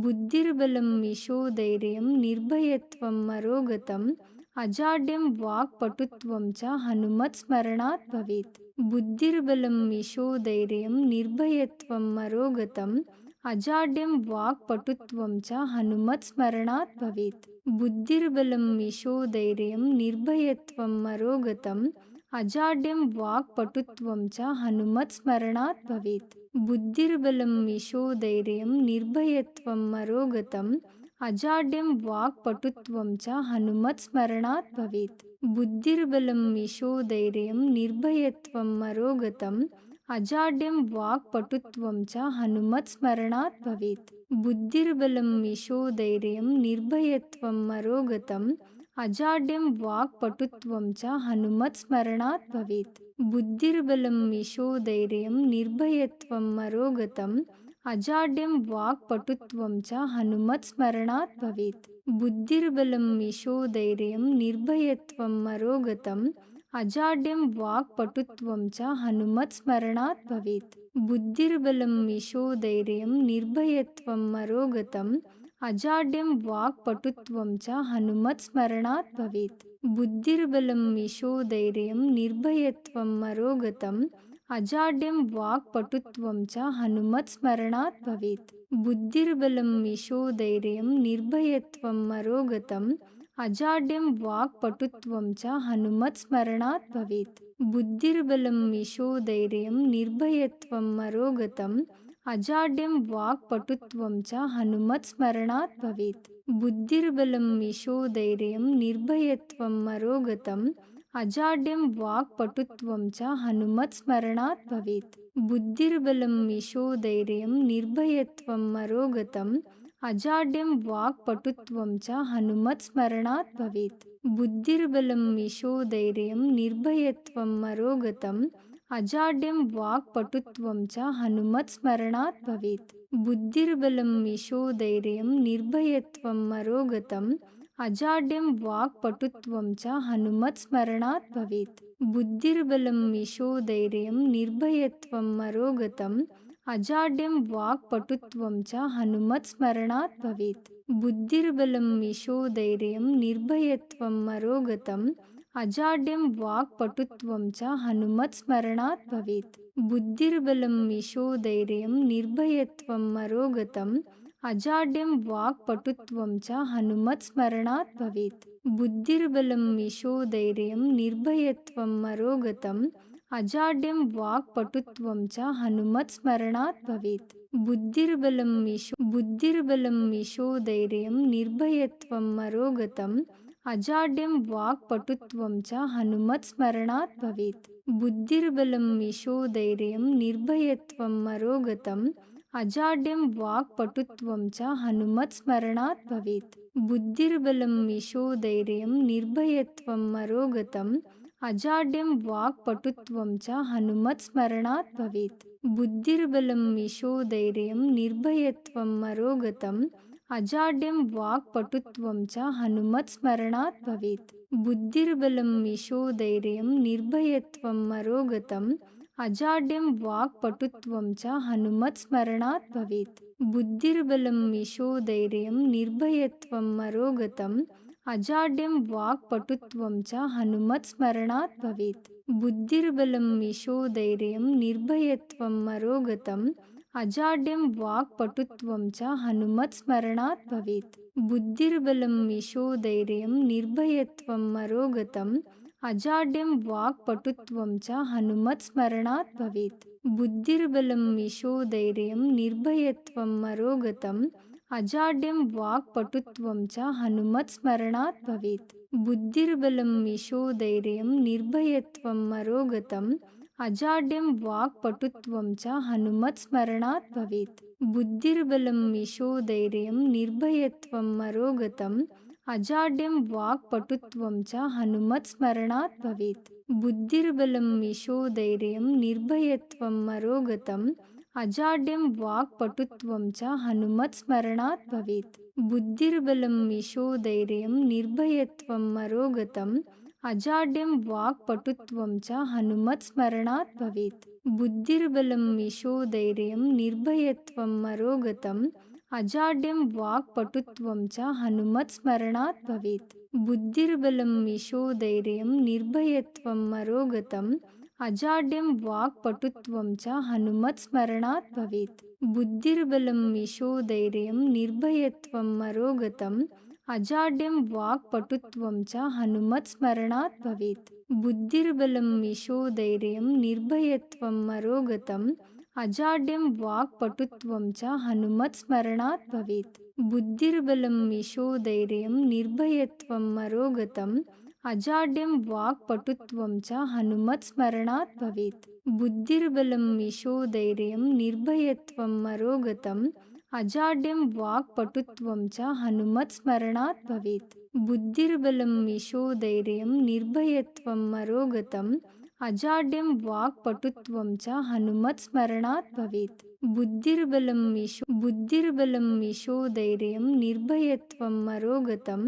बुद्धिर्बलं यशोधैर्यं निर्भयत्वं मरोगतम् अजाड्यं वाक्पटुत्वं च हनुमत्स्मरणात् भवेत्। बुद्धिर्बलं यशोधैर्यं निर्भयत्वं मरोगतम् अजाड्यं वाक्पटुत्वं च हनुमत्स्मरणात् भवेत्। बुद्धिर्बलं यशोधैर्यं निर्भयत्वं मरोगतम् अजाड्यं वाक्पटुत्वं च हनुमत्स्मरणात् भवेत्। बुद्धिर्बलं यशोधैर्यं निर्भयत्वं मरोगतम् अजाड्यं वाक्पटुत्वं च हनुमत्स्मरणात् भवेत्। बुद्धिर्बलं यशोधैर्यं निर्भयत्वं मरोगतम् अजाड्यं वाक्पटुत्वं च हनुमत्स्मरणात् भवेत्। बुद्धिर्बलं यशोधैर्यं निर्भयत्वं मरोगतम् अजाड्यं वाक्पटुत्वं च हनुमत्स्मरणात् भवेत्। बुद्धिर्बलं यशोधैर्यं निर्भयत्वं मरोगतम् अजाड्यं वाक्पटुत्वं च हनुमत्स्मरणात् भवेत्। बुद्धिर्बलं यशोधैर्यं निर्भयत्वं मरोगतम् अजाड्यं वाक्पटुत्वं च हनुमत्स्मरणात् भवेत्। बुद्धिर्बलं यशोधैर्यं निर्भयत्वं मरोगतम् अजाड्यं वाक्पटुत्वं च हनुमत्स्मरणात् भवेत्। बुद्धिर्बलं यशोधैर्यं निर्भयत्वं मरोगतम् अजाड्यं वाक्पटुत्वं च हनुमत्स्मरणात् भवेत्। बुद्धिर्बलं यशोधैर्यं निर्भयत्वं मरोगतम् अजाड्यं वाक्पटुत्वं च हनुमत्स्मरणात् भवेत्। बुद्धिर्बलं यशोधैर्यं निर्भयत्वं मरोगतम् अजाड्यं वाक्पटुत्वं च हनुमत्स्मरणात् भवेत्। बुद्धिर्बलं यशोधैर्यं निर्भयत्वं मरोगतम् अजाड्यं वाक्पटुत्वं च हनुमत्स्मरणात् भवेत्। बुद्धिर्बलं यशोधैर्यं निर्भयत्वं मरोगतम् अजाड्यं वाक्पटुत्वं च हनुमत्स्मरणात् भवेत्। बुद्धिर्बलं यशोधैर्यं निर्भयत्वं मरोगतम् अजाड्यं वाक्पटुत्वं च हनुमत्स्मरणात् भवेत्। बुद्धिर्बलं यशोधैर्यं निर्भयत्वं मरोगतम् अजाड्यं वाक्पटुत्वं च हनुमत्स्मरणात् भवेत्। बुद्धिर्बलं यशोधैर्यं निर्भयत्वं मरोगतम् अजाड्यं वाक्पटुत्वं च हनुमत्स्मरणात् भवेत्। बुद्धिर्बलं यशोधैर्यं निर्भयत्वं मरोगतम् अजाड्यं वाक्पटुत्वं च हनुमत्स्मरणात् भवेत्। बुद्धिर्बलं यशोधैर्यं निर्भयत्वं मरोगतम् अजाड्यं वाक्पटुत्वं च हनुमत्स्मरणात् भवेत्। बुद्धिर्बलं यशोधैर्यं निर्भयत्वं मरोगतम् अजाड्यं वाक्पटुत्वं च हनुमत्स्मरणात् भवेत्। बुद्धिर्बलं यशोधैर्यं निर्भयत्वं मरोगतम् अजाड्यं वाक्पटुत्वं च हनुमत्स्मरणात् भवेत्। बुद्धिर्बलं यशोधैर्यं निर्भयत्वं मरोगतम् अजाड्यं वाक्पटुत्वं च हनुमत्स्मरणात् भवेत्। बुद्धिर्बलं यशोधैर्यं निर्भयत्वं मरोगतम् अजाड्यं वाक्पटुत्वं च हनुमत्स्मरणात् भवेत्। बुद्धिर्बलं यशोधैर्यं निर्भयत्वं मरोगतम् अजाड्यं वाक्पटुत्वं च हनुमत्स्मरणात् भवेत्। बुद्धिर्बलं यशोधैर्यं निर्भयत्वं मरोगतम् अजाड्यं वाक्पटुत्वं च हनुमत्स्मरणात् भवेत्। बुद्धिर्बलं यशोधैर्यं निर्भयत्वं मरोगतम् अजाड्यं वाक्पटुत्वं च हनुमत्स्मरणात् भवेत्। बुद्धिर्बलं यशोधैर्यं निर्भयत्वं मरोगतम् अजाड्यं वाक्पटुत्वं च हनुमत्स्मरणात् भवेत्। बुद्धिर्बलं यशोधैर्यं निर्भयत्वं मरोगतम् अजाड्यं वाक्पटुत्वं च हनुमत्स्मरणात् भवेत्। बुद्धिर्बलं यशोधैर्यं निर्भयत्वं मरोगतम् अजाड्यं वाक्पटुत्वं च हनुमत्स्मरणात् भवेत्। बुद्धिर्बलं यशोधैर्यं निर्भयत्वं मरोगतम् अजाड्यं वाक्पटुत्वं च हनुमत्स्मरणात् भवेत्। बुद्धिर्बलं यशोधैर्यं निर्भयत्वं मरोगतम् अजाड्यं वाक्पटुत्वं च हनुमत्स्मरणात् भवेत्। बुद्धिर्बलं यशोधैर्यं निर्भयत्वं मरोगतम् अजाड्यं वाक्पटुत्वं च हनुमत्स्मरणात् भवेत्। बुद्धिर्बलं यशोधैर्यं निर्भयत्वं मरोगतम् अजाड्यं वाक्पटुत्वं च हनुमत्स्मरणात् भवेत्। बुद्धिर्बलं यशोधैर्यं निर्भयत्वं मरोगतम् अजाड्यं वाक्पटुत्वं च हनुमत्स्मरणात् भवेत्। बुद्धिर्बलं यशोधैर्यं निर्भयत्वं अरोगतम् अजाड्यं वाक्पटुत्वं च हनुमत्स्मरणात् भवेत्। बुद्धिर्बलं यशोधैर्यं निर्भयत्वं अरोगतम् अजाड्यं वाक्पटुत्वं च हनुमत्स्मरणात् भवेत्। बुद्धिर्बलं यशोधैर्यं निर्भयत्वं अरोगतम् अजाड्यं वाक्पटुत्वं च हनुमत्स्मरणात् भवेत्। बुद्धिर्बलं यशोधैर्यं निर्भयत्वं अरोगतम् अजाड्यं वाक्पटुत्वं च हनुमत्स्मरणात् भवेत्। बुद्धिर्बलं यशोधैर्यं निर्भयत्वं अरोगतम् अजाड्यं वाक्पटुत्वं च हनुमत्स्मरणात् भवेत्। बुद्धिर्बलं यशोधैर्यं निर्भयत्वं अरोगतम् अजाड्यं वाक्पटुत्वं च हनुमत्स्मरणात् भवेत्। बुद्धिर्बलं यशोधैर्यं निर्भयत्वं अरोगतम्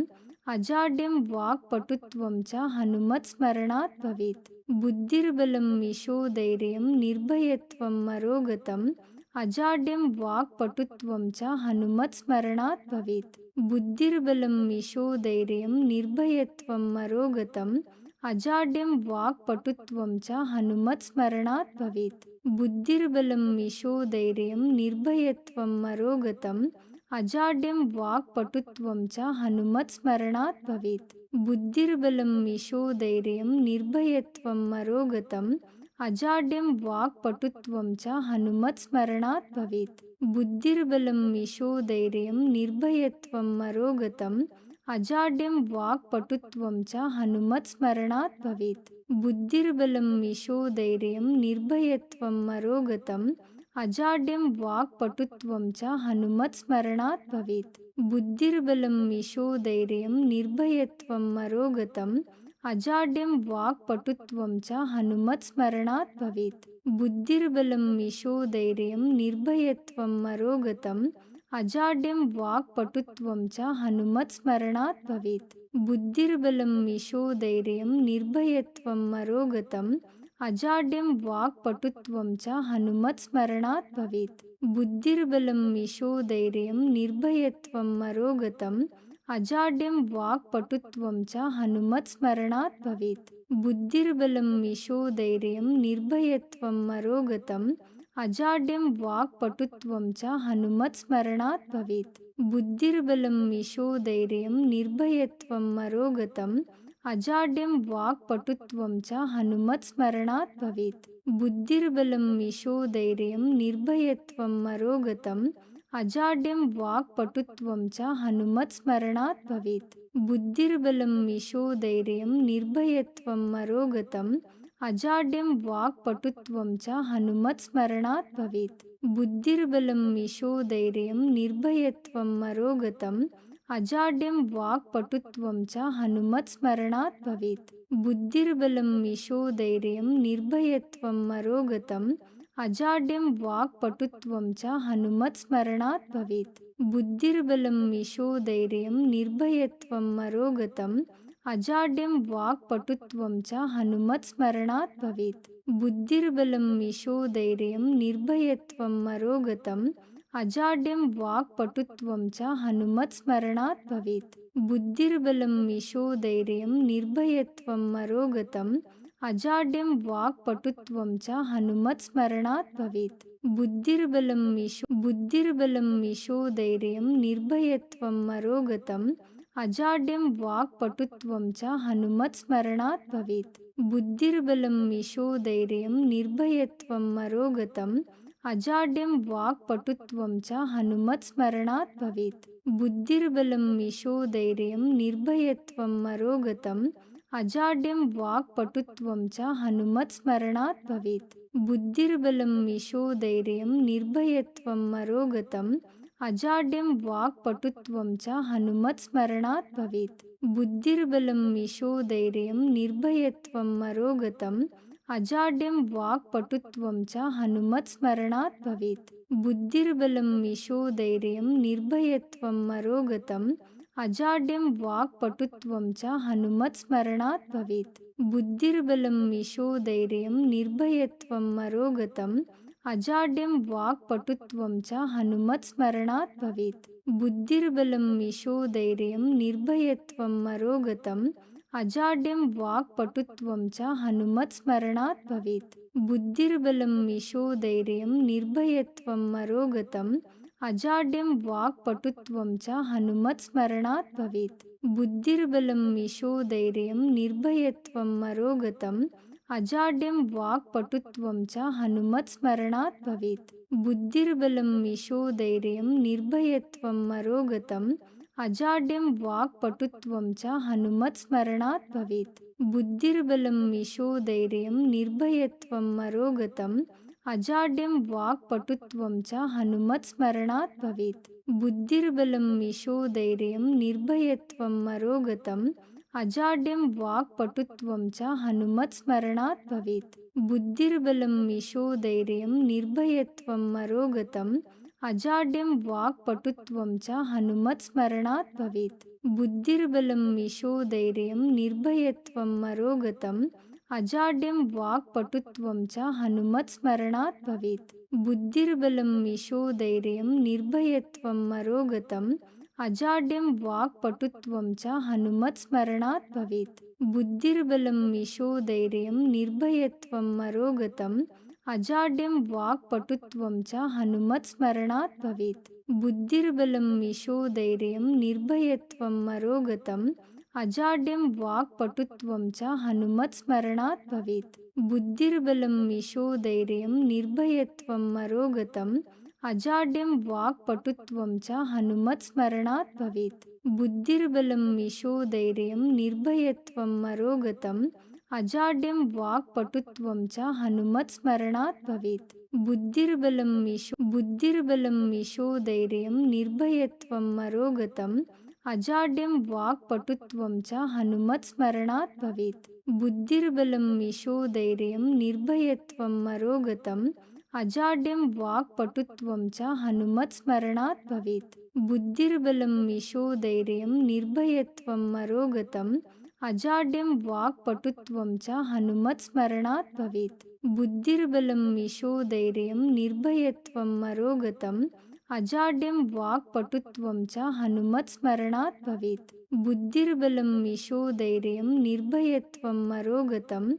अजाड्यं वाक्पटुत्वं च हनुमत्स्मरणात् भवेत्। बुद्धिर्बलं यशोधैर्यं निर्भयत्वं अरोगतम् अजाड्यं वाक्पटुत्वं च हनुमत्स्मरणात् भवेत्। बुद्धिर्बलं यशोधैर्यं निर्भयत्वं अरोगतम् अजाड्यं वाक्पटुत्वं च हनुमत्स्मरणात् भवेत्। बुद्धिर्बलं यशोधैर्यं निर्भयत्वं अरोगतम् अजाड्यं वाक्पटुत्वं च हनुमत्स्मरणात् भवेत्। बुद्धिर्बलं यशोधैर्यं निर्भयत्वं अरोगतम् अजाड्यं वाक्पटुत्वं च हनुमत्स्मरणात् भवेत्। बुद्धिर्बलं यशोधैर्यं निर्भयत्वं अरोगतम् अजाड्यं वाक्पटुत्वं च हनुमत्स्मरणात् भवेत्। बुद्धिर्बलं यशोधैर्यं निर्भयत्वं अरोगतम् अजाड्यं वाक्पटुत्वं च हनुमत्स्मरणात् भवेत्। बुद्धिर्बलं यशोधैर्यं निर्भयत्वं अरोगतम् अजाड्यं वाक्पटुत्वं च हनुमत्स्मरणात् भवेत्। बुद्धिर्बलं यशोधैर्यं निर्भयत्वं अरोगतम् अजाड्यं वाक्पटुत्वं च हनुमत्स्मरणात् भवेत्। बुद्धिर्बलं यशोधैर्यं निर्भयत्वं अरोगतम् अजाड्यं वाक्पटुत्वं च हनुमत्स्मरणात् भवेत्। बुद्धिर्बलं यशोधैर्यं निर्भयत्वं अरोगतम् अजाड्यं वाक्पटुत्वं च हनुमत्स्मरणात् भवेत्। बुद्धिर्बलं यशोधैर्यं निर्भयत्वं अरोगतम् अजाड्यं वाक्पटुत्वं च हनुमत्स्मरणात् भवेत्। बुद्धिर्बलं यशोधैर्यं निर्भयत्वं अरोगतम् अजाड्यं वाक्पटुत्वं च हनुमत्स्मरणात् भवेत्। बुद्धिर्बलं यशोधैर्यं निर्भयत्वं अरोगतम् अजाड्यं वाक्पटुत्वं च हनुमत्स्मरणात् भवेत्। बुद्धिर्बलं यशोधैर्यं निर्भयत्वं अरोगतम् अजाड्यं वाक्पटुत्वं च हनुमत्स्मरणात् भवेत्। बुद्धिर्बलं यशोधैर्यं निर्भयत्वं अरोगतम् अजाड्यं वाक्पटुत्वं च हनुमत्स्मरणात् भवेत्। बुद्धिर्बलं यशोधैर्यं निर्भयत्वं अरोगतम् अजाड्यं वाक्पटुत्वं च हनुमत्स्मरणात् भवेत्। बुद्धिर्बलं यशोधैर्यं निर्भयत्वं अरोगतम् अजाड्यं वाक्पटुत्वं च हनुमत्स्मरणात् भवेत्। बुद्धिर्बलं यशोधैर्यं निर्भयत्वं अरोगतम् अजाड्यं वाक्पटुत्वं च हनुमत्स्मरणात् भवेत्। बुद्धिर्बलं यशोधैर्यं निर्भयत्वं अरोगतम् अजाड्यं वाक्पटुत्वं च हनुमत्स्मरणात् भवेत्। बुद्धिर्बलं यशोधैर्यं निर्भयत्वं अरोगतम् अजाड्यं वाक्पटुत्वं च हनुमत्स्मरणात् भवेत्। बुद्धिर्बलं यशोधैर्यं निर्भयत्वं अरोगतम् अजाड्यं वाक्पटुत्वं च हनुमत्स्मरणात् भवेत्। बुद्धिर्बलं यशोधैर्यं निर्भयत्वं अरोगतम् अजाड्यं वाक्पटुत्वं च हनुमत्स्मरणात् भवेत्। बुद्धिर्बलं यशोधैर्यं निर्भयत्वं अरोगतम् अजाड्यं वाक्पटुत्वं च हनुमत्स्मरणात् भवेत्। बुद्धिर्बलं यशोधैर्यं निर्भयत्वं अरोगतम् अजाड्यं वाक्पटुत्वं च हनुमत्स्मरणात् भवेत्। बुद्धिर्बलं यशोधैर्यं निर्भयत्वं अरोगतम् अजाड्यं वाक्पटुत्वं च हनुमत्स्मरणात् भवेत्। बुद्धिर्बलं यशोधैर्यं निर्भयत्वं अरोगतम् अजाड्यं वाक्पटुत्वं च हनुमत्स्मरणात् भवेत्। बुद्धिर्बलं यशोधैर्यं निर्भयत्वं मरोगतम् अजाड्यं वाक्पटुत्वं च हनुमत्स्मरणात् भवेत्। बुद्धिर्बलं यशोधैर्यं निर्भयत्वं मरोगतम् अजाड्यं वाक्पटुत्वं च हनुमत्स्मरणात् भवेत्। बुद्धिर्बलं यशोधैर्यं निर्भयत्वं मरोगतम् अजाड्यं वाक्पटुत्वं च हनुमत्स्मरणात् भवेत्। बुद्धिर्बलं यशोधैर्यं निर्भयत्वं मरोगतम् अजाड्यं वाक्पटुत्वं च हनुमत्स्मरणात् भवेत्। बुद्धिर्बलं यशोधैर्यं निर्भयत्वं मरोगतम् अजाड्यं वाक्पटुत्वं च हनुमत्स्मरणात् भवेत्। बुद्धिर्बलं यशोधैर्यं निर्भयत्वं मरोगतम् अजाड्यं वाक्पटुत्वं च हनुमत्स्मरणात् भवेत्। बुद्धिर्बलं यशोधैर्यं निर्भयत्वं मरोगतम् अजाड्यं वाक्पटुत्वं च हनुमत्स्मरणात् भवेत्। बुद्धिर्बलं यशोधैर्यं निर्भयत्वं मरोगतम् अजाड्यं वाक्पटुत्वं च हनुमत्स्मरणात् भवेत्। बुद्धिर्बलं यशोधैर्यं निर्भयत्वं मरोगतम् अजाड्यं वाक्पटुत्वं च हनुमत्स्मरणात् भवेत्। बुद्धिर्बलं यशोधैर्यं निर्भयत्वं मरोगतम् अजाड्यं वाक्पटुत्वं च हनुमत्स्मरणात् भवेत्। बुद्धिर्बलं यशोधैर्यं निर्भयत्वं मरोगतम् अजाड्यं वाक्पटुत्वं च हनुमत्स्मरणात् भवेत्। बुद्धिर्बलं यशोधैर्यं निर्भयत्वं मरोगतम् अजाड्यं वाक्पटुत्वं च हनुमत्स्मरणात् भवेत्। बुद्धिर्बलं यशोधैर्यं निर्भयत्वं मरोगतम् अजाड्यं वाक्पटुत्वं च हनुमत्स्मरणात् भवेत्। बुद्धिर्बलं यशोधैर्यं निर्भयत्वं मरोगतम् अजाड्यं वाक्पटुत्वं च हनुमत्स्मरणात् भवेत्। बुद्धिर्बलं यशोधैर्यं निर्भयत्वं मरोगतम् अजाड्यं वाक्पटुत्वं च हनुमत्स्मरणात् भवेत्। बुद्धिर्बलं यशोधैर्यं निर्भयत्वं मरोगतम् अजाड्यं वाक्पटुत्वं च हनुमत्स्मरणात् भवेत्। बुद्धिर्बलं यशोधैर्यं निर्भयत्वं मरोगतम् अजाड्यं वाक्पटुत्वं च हनुमत्स्मरणात् भवेत्। बुद्धिर्बलं यशोधैर्यं निर्भयत्वं मरोगतम्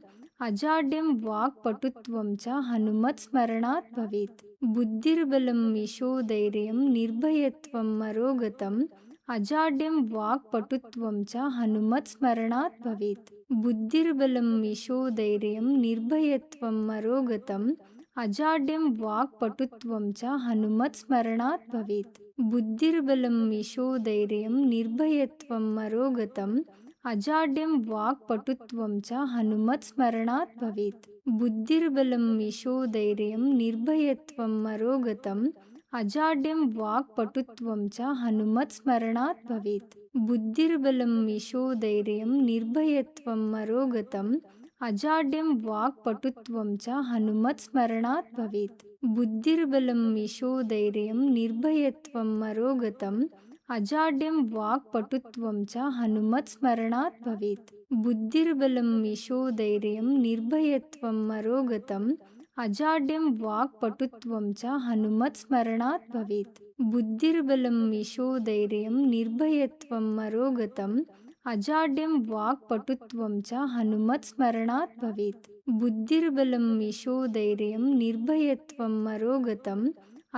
अजाड्यं वाक्पटुत्वं च हनुमत्स्मरणात् भवेत्। बुद्धिर्बलं यशोधैर्यं निर्भयत्वं मरोगतम् अजाड्यं वाक्पटुत्वं च हनुमत्स्मरणात् भवेत्। बुद्धिर्बलं यशोधैर्यं निर्भयत्वं मरोगतम् अजाड्यं वाक्पटुत्वं च हनुमत्स्मरणात् भवेत्। बुद्धिर्बलं यशोधैर्यं निर्भयत्वं मरोगतम् अजाड्यं वाक्पटुत्वं च हनुमत्स्मरणात् भवेत्। बुद्धिर्बलं यशोधैर्यं निर्भयत्वं मरोगतम् अजाड्यं वाक्पटुत्वं च हनुमत्स्मरणात् भवेत्। बुद्धिर्बलं यशोधैर्यं निर्भयत्वं मरोगतम् अजाड्यं वाक्पटुत्वं च हनुमत्स्मरणात् भवेत्। बुद्धिर्बलं यशोधैर्यं निर्भयत्वं मरोगतम् अजाड्यं वाक्पटुत्वं च हनुमत्स्मरणात् भवेत्। बुद्धिर्बलं यशोधैर्यं निर्भयत्वं मरोगतम् अजाड्यं वाक्पटुत्वं च हनुमत्स्मरणात् भवेत्। बुद्धिर्बलं यशोधैर्यं निर्भयत्वं मरोगतम् अजाड्यं वाक्पटुत्वं च हनुमत्स्मरणात् भवेत्। बुद्धिर्बलं यशोधैर्यं निर्भयत्वं मरोगतम्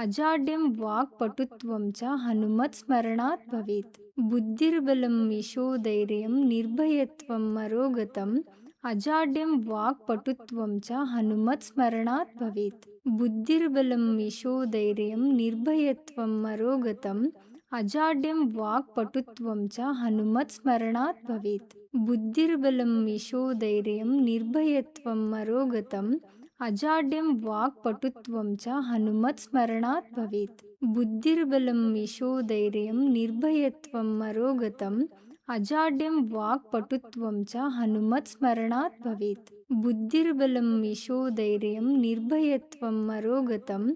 अजाड्यं वाक्पटुत्वं च हनुमत्स्मरणात् भवेत्। बुद्धिर्बलं यशोधैर्यं निर्भयत्वं मरोगतम् अजाड्यं वाक्पटुत्वं च हनुमत्स्मरणात् भवेत्। बुद्धिर्बलं यशोधैर्यं निर्भयत्वं मरोगतम् अजाड्यं वाक्पटुत्वं च हनुमत्स्मरणात् भवेत्। बुद्धिर्बलं यशोधैर्यं निर्भयत्वं मरोगतम् अजाड्यं वाक्पटुत्वं च हनुमत्स्मरणात् भवेत्। बुद्धिर्बलं यशोधैर्यं निर्भयत्वं मरोगतम् अजाड्यं वाक्पटुत्वं च हनुमत्स्मरणात् भवेत्। बुद्धिर्बलं यशोधैर्यं निर्भयत्वं मरोगतम्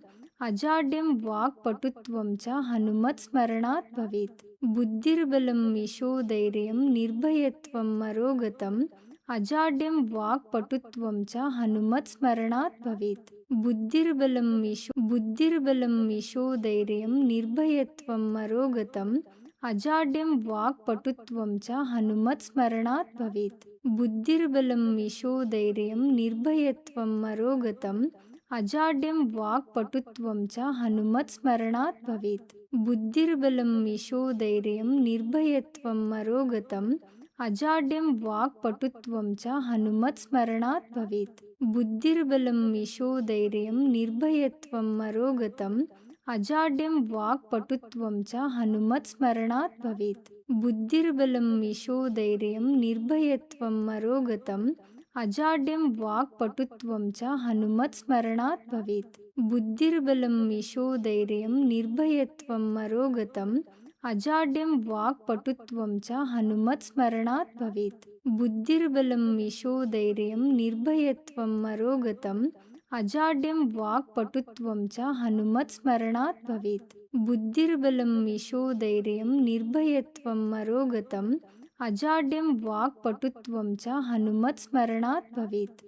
अजाड्यं वाक्पटुत्वं च हनुमत्स्मरणात् भवेत्। बुद्धिर्बलं यशोधैर्यं निर्भयत्वं मरोगतम् अजाड्यं वाक्पटुत्वं च हनुमत्स्मरणात् भवेत्। बुद्धिर्बलं यशोधैर्यं निर्भयत्वं मरोगतम् अजाड्यं वाक्पटुत्वं च हनुमत्स्मरणात् भवेत्। बुद्धिर्बलं यशोधैर्यं निर्भयत्वं मरोगतम् अजाड्यं वाक्पटुत्वं च हनुमत्स्मरणात् भवेत्। बुद्धिर्बलं यशोधैर्यं निर्भयत्वं मरोगतम् अजाड्यं वाक्पटुत्वं च हनुमत्स्मरणात् भवेत्। बुद्धिर्बलं यशोधैर्यं निर्भयत्वं मरोगतम् अजाड्यं वाक्पटुत्वं च हनुमत्स्मरणात् भवेत्। बुद्धिर्बलं यशोधैर्यं निर्भयत्वं मरोगतम् अजाड्यं वाक्पटुत्वं च हनुमत्स्मरणात् भवेत्। बुद्धिर्बलं यशोधैर्यं निर्भयत्वं मरोगतम् अजाड्यं वाक्पटुत्वं च हनुमत्स्मरणात् भवेत्। बुद्धिर्बलं यशोधैर्यं निर्भयत्वं मरोगतम् अजाड्यं वाक्पटुत्वं च हनुमत्स्मरणात् भवेत्। बुद्धिर्बलं यशोधैर्यं निर्भयत्वं मरोगतम् अजाड्यं वाक्पटुत्वं च हनुमत्स्मरणात् भवेत्।